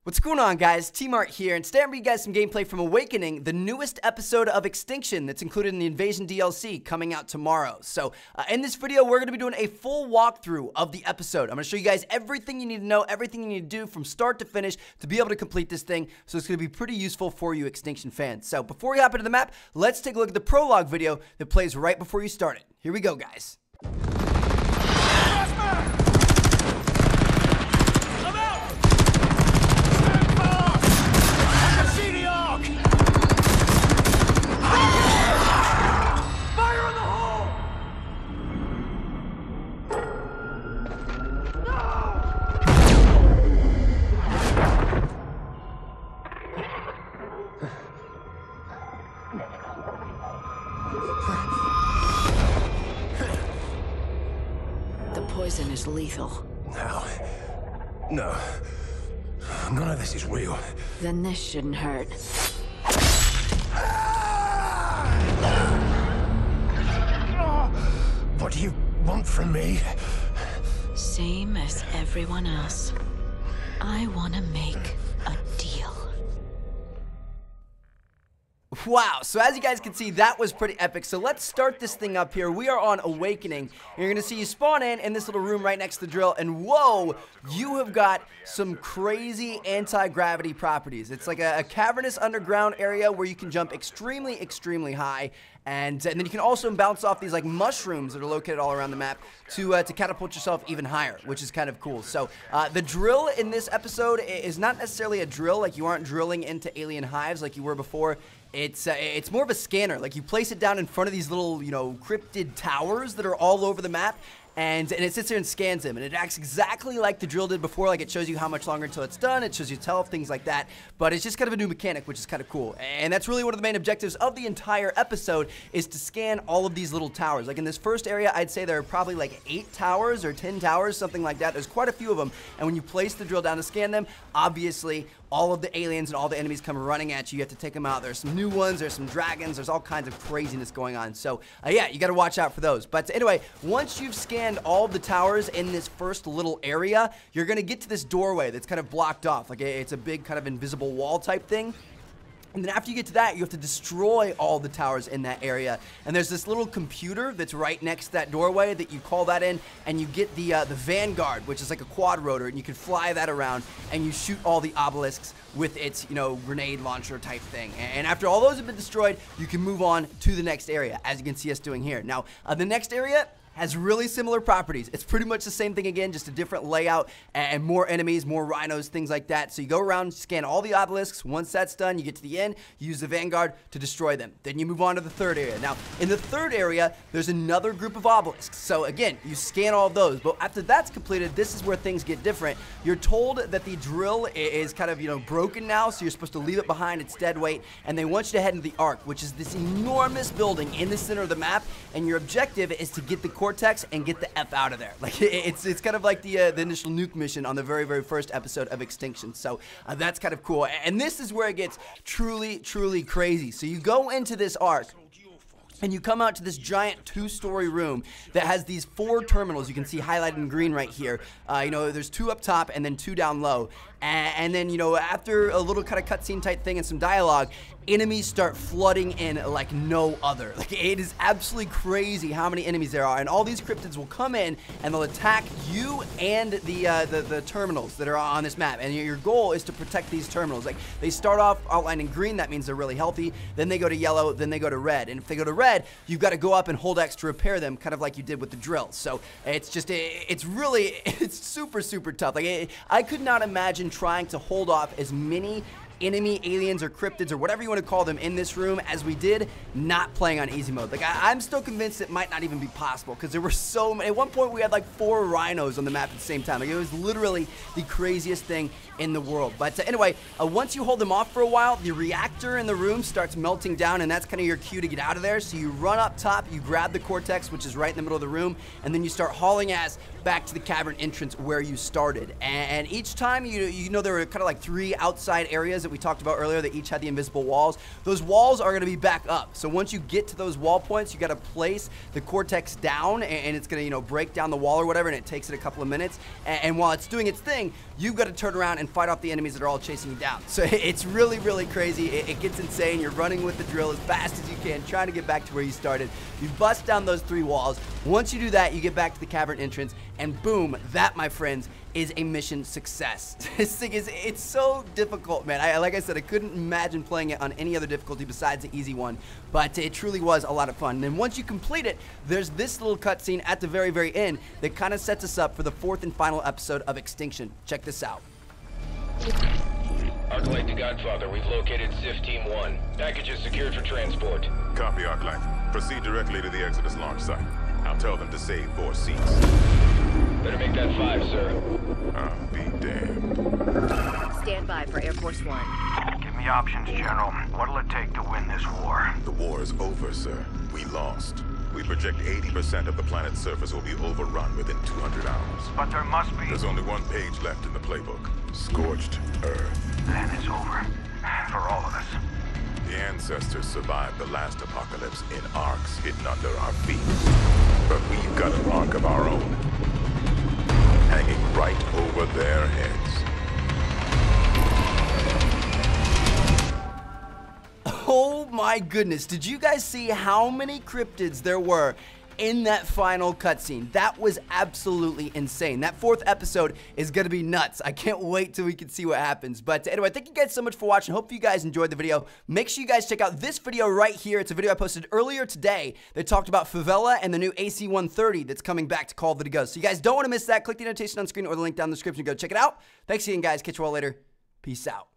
What's going on, guys? T-Mart here, and today I'm bringing you guys some gameplay from Awakening, the newest episode of Extinction that's included in the Invasion DLC coming out tomorrow. So, in this video, we're going to be doing a full walkthrough of the episode. I'm going to show you guys everything you need to know, everything you need to do from start to finish to be able to complete this thing, so it's going to be pretty useful for you Extinction fans. So, before we hop into the map, let's take a look at the prologue video that plays right before you start it. Here we go, guys. Poison is lethal. No. None of this is real. Then this shouldn't hurt. What do you want from me? Same as everyone else. I want to make a deal. Wow, so as you guys can see, that was pretty epic. So let's start this thing up here. We are on Awakening. You're going to see you spawn in this little room right next to the drill, and whoa, you have got some crazy anti-gravity properties. It's like a cavernous underground area where you can jump extremely, extremely high, and then you can also bounce off these like mushrooms that are located all around the map to catapult yourself even higher, which is kind of cool. So the drill in this episode is not necessarily a drill, like you aren't drilling into alien hives like you were before. It's more of a scanner. Like you place it down in front of these little, cryptid towers that are all over the map, and it sits there and scans them, and it acts exactly like the drill did before. Like it shows you how much longer until it's done, it shows you health, things like that, but it's just kind of a new mechanic, which is kind of cool. And that's really one of the main objectives of the entire episode, is to scan all of these little towers. Like in this first area, I'd say there are probably like 8 towers or 10 towers, something like that. There's quite a few of them, and when you place the drill down to scan them, obviously all of the aliens and all the enemies come running at you. You have to take them out. There's some new ones, there's some dragons, there's all kinds of craziness going on. So yeah, you gotta watch out for those. But anyway, once you've scanned all the towers in this first little area, you're gonna get to this doorway that's kind of blocked off. Like it's a big kind of invisible wall type thing. And then after you get to that, you have to destroy all the towers in that area. And there's this little computer that's right next to that doorway that you call that in, and you get the Vanguard, which is like a quad rotor, and you can fly that around, and you shoot all the obelisks with its, grenade launcher type thing. And after all those have been destroyed, you can move on to the next area, as you can see us doing here. Now, the next area has really similar properties. It's pretty much the same thing again, just a different layout and more enemies, more rhinos, things like that. So you go around, scan all the obelisks. Once that's done, you get to the end, you use the Vanguard to destroy them. Then you move on to the third area. Now, in the third area, there's another group of obelisks. So again, you scan all of those. But after that's completed, this is where things get different. You're told that the drill is kind of, broken now, so you're supposed to leave it behind, it's dead weight, and they want you to head into the Ark, which is this enormous building in the center of the map, and your objective is to get the Cortex and get the F out of there. Like it's kind of like the initial nuke mission on the very, very first episode of Extinction. So that's kind of cool. And this is where it gets truly, truly crazy. So you go into this Ark, and you come out to this giant 2-story room that has these 4 terminals you can see highlighted in green right here. There's 2 up top and then 2 down low. And then, after a little kind of cutscene type thing and some dialogue, enemies start flooding in like no other. Like it is absolutely crazy how many enemies there are, and all these cryptids will come in and they'll attack you and the terminals that are on this map. And your goal is to protect these terminals. Like they start off outlined in green, that means they're really healthy. Then they go to yellow, then they go to red. And if they go to red, you've got to go up and hold X to repair them, kind of like you did with the drill. So it's just it's super, super tough. Like I could not imagine trying to hold off as many enemy aliens or cryptids or whatever you want to call them in this room as we did not playing on easy mode. Like I'm still convinced it might not even be possible, because there were so many. At one point we had like 4 rhinos on the map at the same time. Like it was literally the craziest thing in the world. But anyway, once you hold them off for a while, the reactor in the room starts melting down, and that's kind of your cue to get out of there. So you run up top, you grab the Cortex, which is right in the middle of the room, and then you start hauling ass back to the cavern entrance where you started. And each time, there were kind of like 3 outside areas that we talked about earlier that each had the invisible walls. Those walls are going to be back up. So once you get to those wall points, you got to place the Cortex down, and it's going to, you know, break down the wall or whatever, and it takes it a couple of minutes. And while it's doing its thing, you've got to turn around and fight off the enemies that are all chasing you down. So it's really, really crazy. It gets insane. You're running with the drill as fast as you can, trying to get back to where you started. You bust down those 3 walls. Once you do that, you get back to the cavern entrance, and boom, that, my friends, is a mission success. This thing is, it's so difficult, man. Like I said, I couldn't imagine playing it on any other difficulty besides the easy one, but it truly was a lot of fun. And then once you complete it, there's this little cutscene at the very, very end that kind of sets us up for the 4th and final episode of Extinction. Check this out. Arclight to Godfather, we've located SIF Team 1. Package is secured for transport. Copy, Arclight. Proceed directly to the Exodus launch site. I'll tell them to save 4 seats. Better make that 5, sir. I'll be damned. Stand by for Air Force One. Give me options, General. What'll it take to win this war? The war is over, sir. We lost. We project 80% of the planet's surface will be overrun within 200 hours. But there must be... There's only 1 page left in the playbook. Scorched Earth. Then it's over. For all of us. The ancestors survived the last apocalypse in arcs hidden under our feet. But we've got an arc of our own, hanging right over their heads. Oh my goodness, did you guys see how many cryptids there were in that final cutscene? That was absolutely insane. That 4th episode is gonna be nuts. I can't wait till we can see what happens. But anyway, thank you guys so much for watching. Hope you guys enjoyed the video. Make sure you guys check out this video right here. It's a video I posted earlier today that talked about Favela and the new AC-130 that's coming back to Call of Duty Ghosts. So you guys don't want to miss that. Click the annotation on screen or the link down in the description. Go check it out. Thanks again, guys. Catch you all later. Peace out.